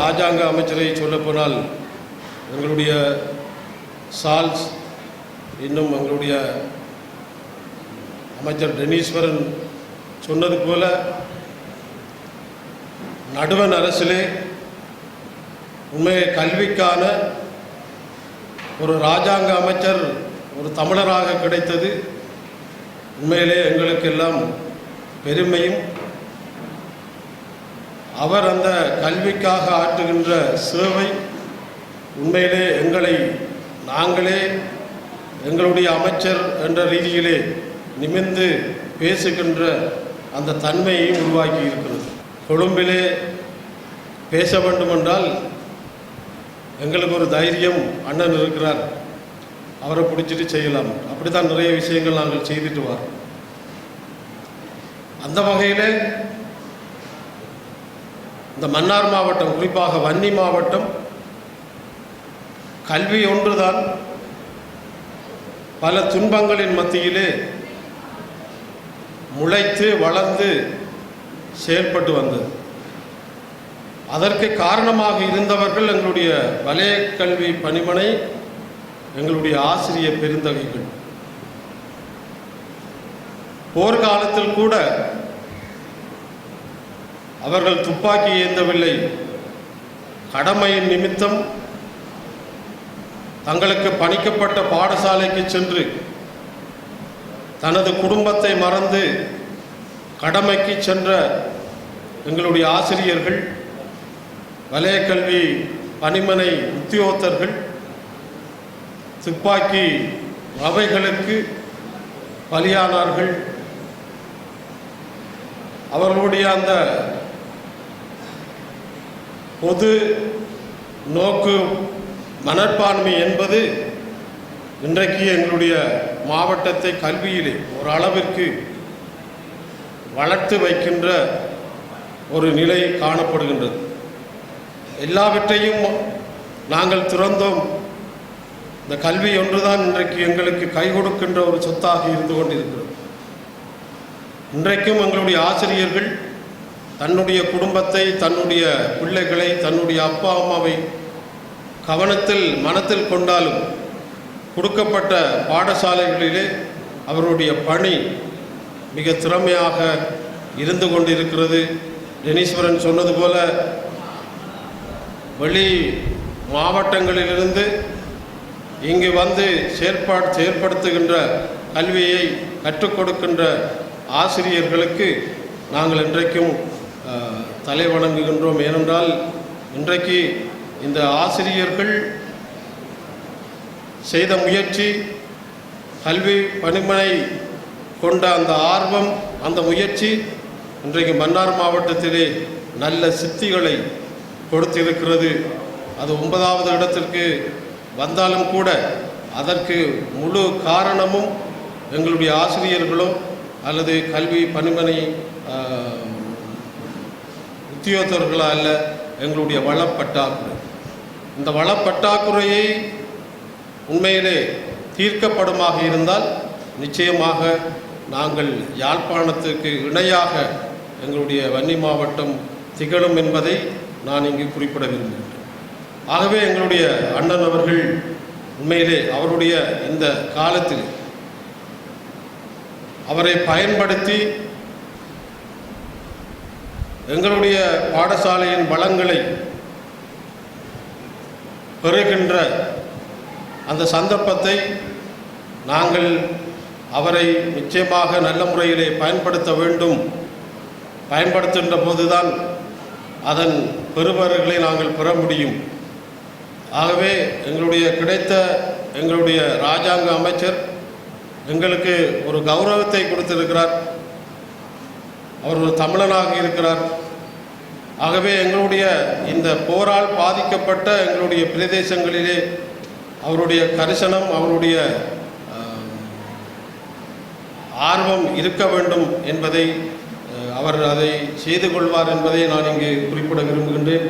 இராஜாங்க அமைச்சரை சொல்லப்போனால் எங்களுடைய சால்ஸ், இன்னும் எங்களுடைய அமைச்சர் டெனீஸ்வரன் சொன்னது போல நடுவண் அரசிலே உண்மையை கல்விக்கான ஒரு இராஜாங்க அமைச்சர் ஒரு தமிழராக கிடைத்தது உண்மையிலே எங்களுக்கெல்லாம் பெருமையும், அவர் அந்த கல்விக்காக ஆற்றுகின்ற சேவை உண்மையிலே எங்களை நாங்களே எங்களுடைய அமைச்சர் என்ற ரீதியிலே நிமிர்ந்து பேசுகின்ற அந்த தன்மையையும் உருவாக்கி இருக்கிறது. கொழும்பிலே பேச வேண்டுமென்றால் எங்களுக்கு ஒரு தைரியம் அண்ணன் இருக்கிறார், அவரை பிடிச்சிட்டு செய்யலாம். அப்படித்தான் நிறைய விஷயங்கள் நாங்கள் செய்துட்டு வரோம். அந்த வகையில் இந்த மன்னார் மாவட்டம், குறிப்பாக வன்னி மாவட்டம், கல்வி ஒன்றுதான் பல துன்பங்களின் மத்தியிலே முளைத்து வளர்ந்து செயல்பட்டு வந்தது. அதற்கு காரணமாக இருந்தவர்கள் எங்களுடைய வலய கல்வி பணிமனை, எங்களுடைய ஆசிரியர் பெருந்தகைகள். போர்க்காலத்தில் கூட அவர்கள் துப்பாக்கி ஏந்தவில்லை. கடமையின் நிமித்தம் தங்களுக்கு பணிக்கப்பட்ட பாடசாலைக்கு சென்று தனது குடும்பத்தை மறந்து கடமைக்கு சென்ற எங்களுடைய ஆசிரியர்கள், வலய கல்வி பணிமனை உத்தியோகத்தர்கள் துப்பாக்கி அவைகளுக்கு பலியானார்கள். அவர்களுடைய அந்த பொது நோக்கு மனப்பான்மை என்பது இன்றைக்கு எங்களுடைய மாவட்டத்தை கல்வியிலே ஒரு அளவிற்கு வளர்த்து வைக்கின்ற ஒரு நிலை காணப்படுகின்றது. எல்லாவற்றையும் நாங்கள் துறந்தோம். இந்த கல்வி ஒன்றுதான் இன்றைக்கு எங்களுக்கு கை கொடுக்கின்ற ஒரு சொத்தாக இருந்து கொண்டிருக்கிறது. இன்றைக்கும் எங்களுடைய ஆசிரியர்கள் தன்னுடைய குடும்பத்தை, தன்னுடைய பிள்ளைகளை, தன்னுடைய அப்பா அம்மாவை கவனத்தில் மனத்தில் கொண்டாலும் கொடுக்கப்பட்ட பாடசாலைகளிலே அவருடைய பணி மிக திறமையாக இருந்து கொண்டிருக்கிறது. டெனீஸ்வரன் சொன்னது போல வெளி மாவட்டங்களிலிருந்து இங்கு வந்து செயற்படுத்துகின்ற கல்வியை கற்றுக் கொடுக்கின்ற ஆசிரியர்களுக்கு நாங்கள் இன்றைக்கும் தலை வணங்குகின்றோம். ஏனென்றால் இன்றைக்கு இந்த ஆசிரியர்கள் செய்த முயற்சி, கல்வி பணிமனை கொண்ட அந்த ஆர்வம், அந்த முயற்சி இன்றைக்கு மன்னார் மாவட்டத்திலே நல்ல சித்திகளை கொடுத்திருக்கிறது. அது 9வது இடத்திற்கு வந்தாலும் கூட அதற்கு முழு காரணமும் எங்களுடைய ஆசிரியர்களோ அல்லது கல்வி பணிமனை உத்தியோகத்தர்களோ அல்ல, எங்களுடைய வளப்பற்றாக்குறை. இந்த வளப்பற்றாக்குறையை உண்மையிலே தீர்க்கப்படுமாக இருந்தால் நிச்சயமாக நாங்கள் யாழ்ப்பாணத்துக்கு இணையாக எங்களுடைய வன்னி மாவட்டம் திகழும் என்பதை நான் இங்கு குறிப்பிட விரும்புகிறேன். ஆகவே எங்களுடைய அண்ணன் அவர்கள் உண்மையிலே அவருடைய இந்த காலத்தில் அவரை பயன்படுத்தி எங்களுடைய பாடசாலையின் வளங்களை பெறுகின்ற அந்த சந்தர்ப்பத்தை நாங்கள் அவரை நிச்சயமாக நல்ல முறையிலே பயன்படுத்த வேண்டும். பயன்படுத்துகின்ற போதுதான் அதன் பெறுபவர்களை நாங்கள் பெற முடியும். ஆகவே எங்களுடைய கிடைத்த எங்களுடைய இராஜாங்க அமைச்சர் எங்களுக்கு ஒரு கௌரவத்தை கொடுத்திருக்கிறார். அவர் ஒரு தமிழனாக இருக்கிறார். ஆகவே எங்களுடைய இந்த போரால் பாதிக்கப்பட்ட எங்களுடைய பிரதேசங்களிலே அவருடைய கரிசனம், அவருடைய ஆர்வம் இருக்க வேண்டும் என்பதை அவர் அதை செய்து கொள்வார் என்பதை நான் இங்கு குறிப்பிட விரும்புகின்றேன்.